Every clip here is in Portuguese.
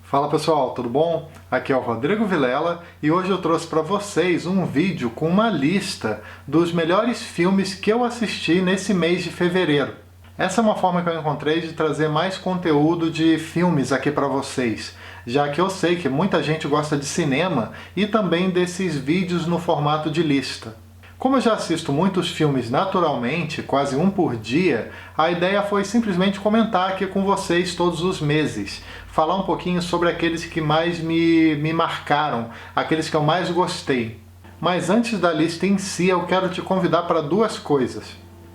Fala pessoal, tudo bom? Aqui é o Rodrigo Vilela e hoje eu trouxe para vocês um vídeo com uma lista dos melhores filmes que eu assisti nesse mês de fevereiro. Essa é uma forma que eu encontrei de trazer mais conteúdo de filmes aqui para vocês, já que eu sei que muita gente gosta de cinema e também desses vídeos no formato de lista. Como eu já assisto muitos filmes naturalmente, quase um por dia, a ideia foi simplesmente comentar aqui com vocês todos os meses, falar um pouquinho sobre aqueles que mais me marcaram, aqueles que eu mais gostei. Mas antes da lista em si, eu quero te convidar para duas coisas.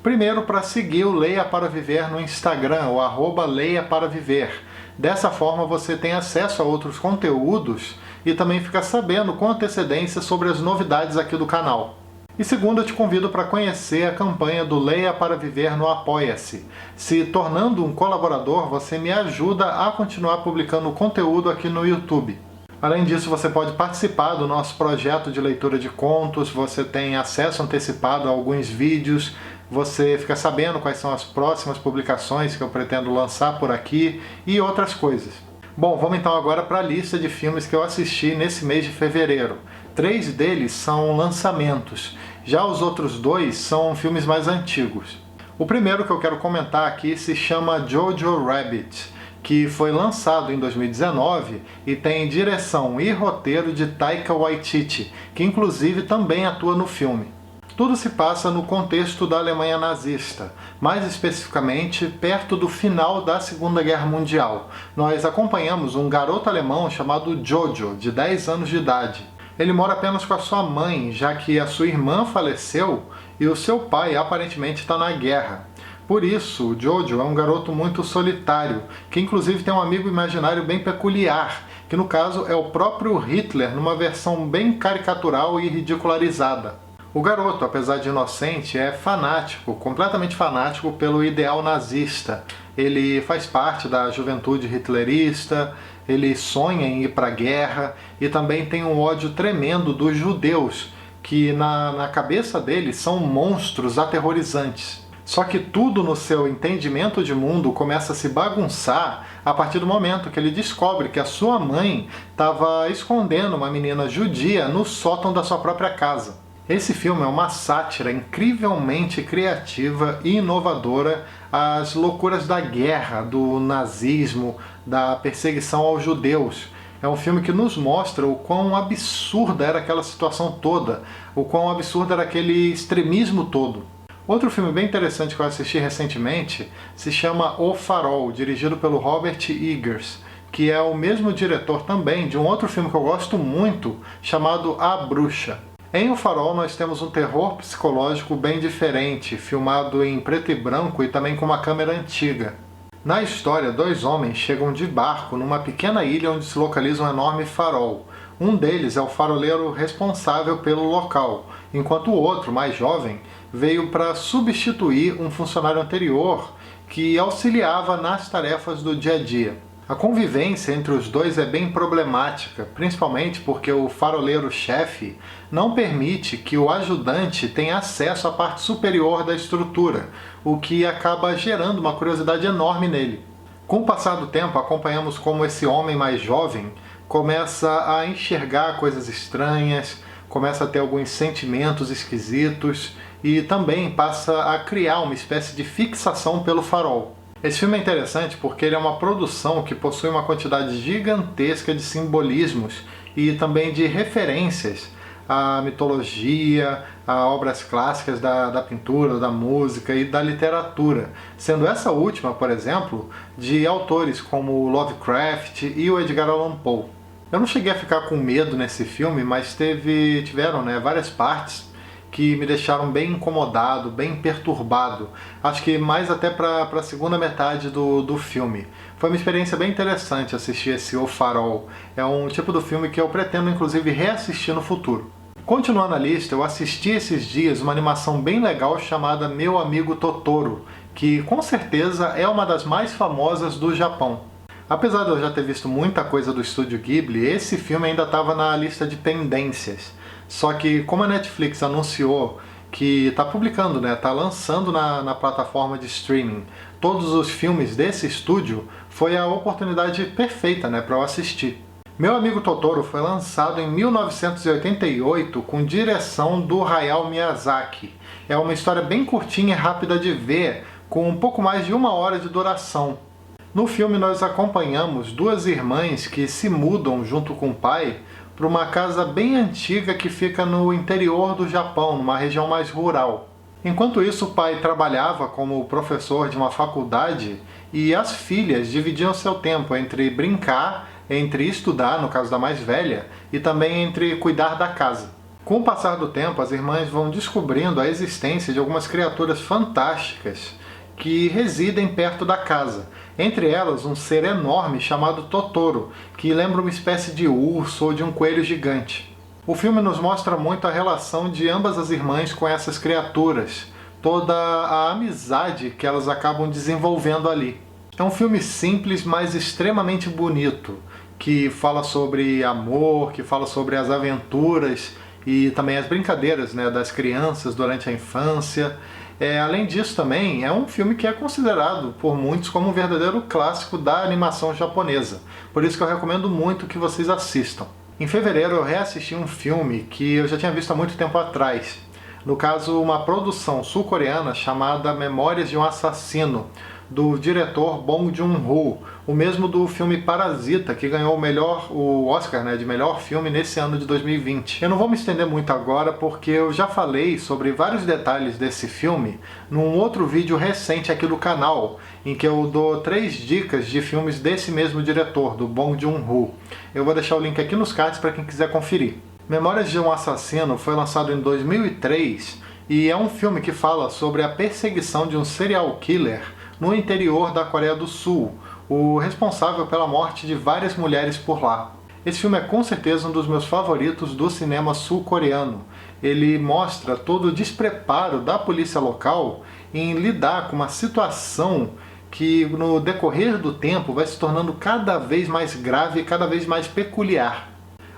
Primeiro, para seguir o Leia para Viver no Instagram, o @Leia para Viver. Dessa forma você tem acesso a outros conteúdos e também fica sabendo com antecedência sobre as novidades aqui do canal. E segundo, eu te convido para conhecer a campanha do Leia para Viver no Apoia-se. Se tornando um colaborador, você me ajuda a continuar publicando conteúdo aqui no YouTube. Além disso, você pode participar do nosso projeto de leitura de contos, você tem acesso antecipado a alguns vídeos, você fica sabendo quais são as próximas publicações que eu pretendo lançar por aqui e outras coisas. Bom, vamos então agora para a lista de filmes que eu assisti nesse mês de fevereiro. 3 deles são lançamentos, já os outros 2 são filmes mais antigos. O primeiro que eu quero comentar aqui se chama Jojo Rabbit, que foi lançado em 2019 e tem direção e roteiro de Taika Waititi, que inclusive também atua no filme. Tudo se passa no contexto da Alemanha nazista, mais especificamente perto do final da Segunda Guerra Mundial. Nós acompanhamos um garoto alemão chamado Jojo, de 10 anos de idade. Ele mora apenas com a sua mãe, já que a sua irmã faleceu e o seu pai aparentemente está na guerra. Por isso, o Jojo é um garoto muito solitário, que inclusive tem um amigo imaginário bem peculiar, que no caso é o próprio Hitler, numa versão bem caricatural e ridicularizada. O garoto, apesar de inocente, é fanático, completamente fanático pelo ideal nazista. Ele faz parte da juventude hitlerista, ele sonha em ir para a guerra e também tem um ódio tremendo dos judeus, que na cabeça dele são monstros aterrorizantes. Só que tudo no seu entendimento de mundo começa a se bagunçar a partir do momento que ele descobre que a sua mãe estava escondendo uma menina judia no sótão da sua própria casa. Esse filme é uma sátira incrivelmente criativa e inovadora às loucuras da guerra, do nazismo, da perseguição aos judeus. É um filme que nos mostra o quão absurda era aquela situação toda, o quão absurdo era aquele extremismo todo. Outro filme bem interessante que eu assisti recentemente se chama O Farol, dirigido pelo Robert Eggers, que é o mesmo diretor também de um outro filme que eu gosto muito, chamado A Bruxa. Em O Farol nós temos um terror psicológico bem diferente, filmado em preto e branco e também com uma câmera antiga. Na história, 2 homens chegam de barco numa pequena ilha onde se localiza um enorme farol. Um deles é o faroleiro responsável pelo local, enquanto o outro, mais jovem, veio para substituir um funcionário anterior que auxiliava nas tarefas do dia a dia. A convivência entre os dois é bem problemática, principalmente porque o faroleiro-chefe não permite que o ajudante tenha acesso à parte superior da estrutura, o que acaba gerando uma curiosidade enorme nele. Com o passar do tempo, acompanhamos como esse homem mais jovem começa a enxergar coisas estranhas, começa a ter alguns sentimentos esquisitos e também passa a criar uma espécie de fixação pelo farol. Esse filme é interessante porque ele é uma produção que possui uma quantidade gigantesca de simbolismos e também de referências à mitologia, a obras clássicas da pintura, da música e da literatura, sendo essa última, por exemplo, de autores como Lovecraft e o Edgar Allan Poe. Eu não cheguei a ficar com medo nesse filme, mas tiveram várias partes que me deixaram bem incomodado, bem perturbado. Acho que mais até para a segunda metade do filme. Foi uma experiência bem interessante assistir esse O Farol. É um tipo do filme que eu pretendo inclusive reassistir no futuro. Continuando a lista, eu assisti esses dias uma animação bem legal chamada Meu Amigo Totoro, que com certeza é uma das mais famosas do Japão. Apesar de eu já ter visto muita coisa do estúdio Ghibli, esse filme ainda estava na lista de pendências. Só que como a Netflix anunciou que está publicando, está lançando na plataforma de streaming todos os filmes desse estúdio, foi a oportunidade perfeita, né, para eu assistir. Meu Amigo Totoro foi lançado em 1988 com direção do Hayao Miyazaki. É uma história bem curtinha e rápida de ver, com um pouco mais de 1 hora de duração. No filme nós acompanhamos duas irmãs que se mudam junto com o pai para uma casa bem antiga que fica no interior do Japão, numa região mais rural. Enquanto isso, o pai trabalhava como professor de uma faculdade e as filhas dividiam seu tempo entre brincar, entre estudar, no caso da mais velha, e também entre cuidar da casa. Com o passar do tempo, as irmãs vão descobrindo a existência de algumas criaturas fantásticas que residem perto da casa. Entre elas, um ser enorme chamado Totoro, que lembra uma espécie de urso ou de um coelho gigante. O filme nos mostra muito a relação de ambas as irmãs com essas criaturas, toda a amizade que elas acabam desenvolvendo ali. É um filme simples, mas extremamente bonito, que fala sobre amor, que fala sobre as aventuras e também as brincadeiras, né, das crianças durante a infância. Além disso também, é um filme que é considerado por muitos como um verdadeiro clássico da animação japonesa. Por isso que eu recomendo muito que vocês assistam. Em fevereiro eu reassisti um filme que eu já tinha visto há muito tempo atrás. No caso, uma produção sul-coreana chamada Memórias de um Assassino, do diretor Bong Joon-ho, o mesmo do filme Parasita, que ganhou o Oscar, né, de melhor filme nesse ano de 2020. Eu não vou me estender muito agora, porque eu já falei sobre vários detalhes desse filme num outro vídeo recente aqui do canal, em que eu dou 3 dicas de filmes desse mesmo diretor, do Bong Joon-ho. Eu vou deixar o link aqui nos cards para quem quiser conferir. Memórias de um Assassino foi lançado em 2003 e é um filme que fala sobre a perseguição de um serial killer no interior da Coreia do Sul, o responsável pela morte de várias mulheres por lá. Esse filme é com certeza um dos meus favoritos do cinema sul-coreano. Ele mostra todo o despreparo da polícia local em lidar com uma situação que no decorrer do tempo vai se tornando cada vez mais grave e cada vez mais peculiar.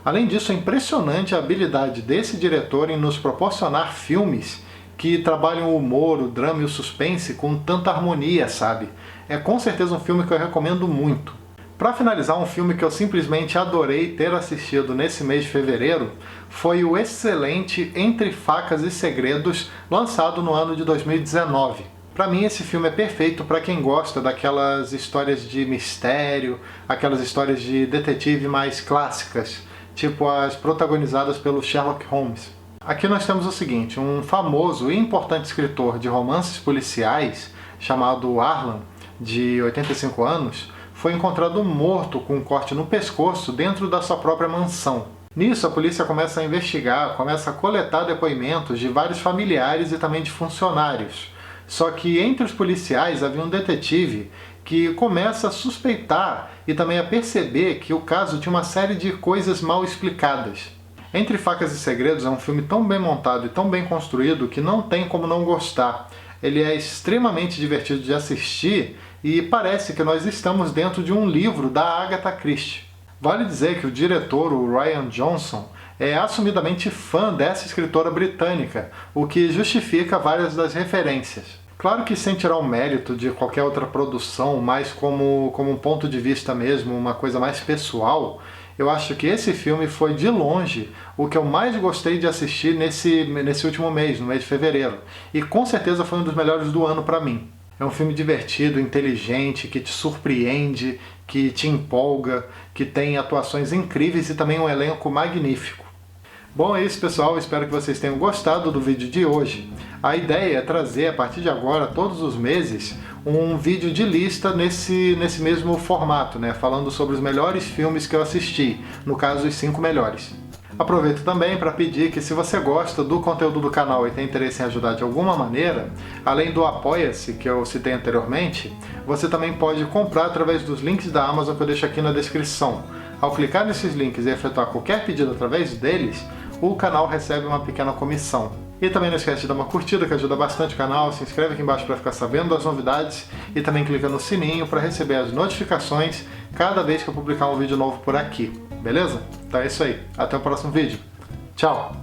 Além disso, é impressionante a habilidade desse diretor em nos proporcionar filmes que trabalham o humor, o drama e o suspense com tanta harmonia, sabe? É com certeza um filme que eu recomendo muito. Para finalizar, um filme que eu simplesmente adorei ter assistido nesse mês de fevereiro foi o excelente Entre Facas e Segredos, lançado no ano de 2019. Para mim esse filme é perfeito para quem gosta daquelas histórias de mistério, aquelas histórias de detetive mais clássicas, tipo as protagonizadas pelo Sherlock Holmes. Aqui nós temos o seguinte, um famoso e importante escritor de romances policiais, chamado Arlan, de 85 anos, foi encontrado morto com um corte no pescoço dentro da sua própria mansão. Nisso, a polícia começa a investigar, começa a coletar depoimentos de vários familiares e também de funcionários. Só que entre os policiais havia um detetive que começa a suspeitar e também a perceber que o caso tinha uma série de coisas mal explicadas. Entre Facas e Segredos é um filme tão bem montado e tão bem construído que não tem como não gostar. Ele é extremamente divertido de assistir e parece que nós estamos dentro de um livro da Agatha Christie. Vale dizer que o diretor, o Rian Johnson, é assumidamente fã dessa escritora britânica, o que justifica várias das referências. Claro que sem tirar o mérito de qualquer outra produção, mas como um ponto de vista mesmo, uma coisa mais pessoal, eu acho que esse filme foi, de longe, o que eu mais gostei de assistir nesse último mês, no mês de fevereiro. E com certeza foi um dos melhores do ano para mim. É um filme divertido, inteligente, que te surpreende, que te empolga, que tem atuações incríveis e também um elenco magnífico. Bom, é isso, pessoal. Espero que vocês tenham gostado do vídeo de hoje. A ideia é trazer, a partir de agora, todos os meses, um vídeo de lista nesse mesmo formato, né? Falando sobre os melhores filmes que eu assisti, no caso, os 5 melhores. Aproveito também para pedir que, se você gosta do conteúdo do canal e tem interesse em ajudar de alguma maneira, além do Apoia-se, que eu citei anteriormente, você também pode comprar através dos links da Amazon que eu deixo aqui na descrição. Ao clicar nesses links e efetuar qualquer pedido através deles, o canal recebe uma pequena comissão. E também não esquece de dar uma curtida, que ajuda bastante o canal, se inscreve aqui embaixo para ficar sabendo das novidades e também clica no sininho para receber as notificações cada vez que eu publicar um vídeo novo por aqui, beleza? Então é isso aí, até o próximo vídeo. Tchau!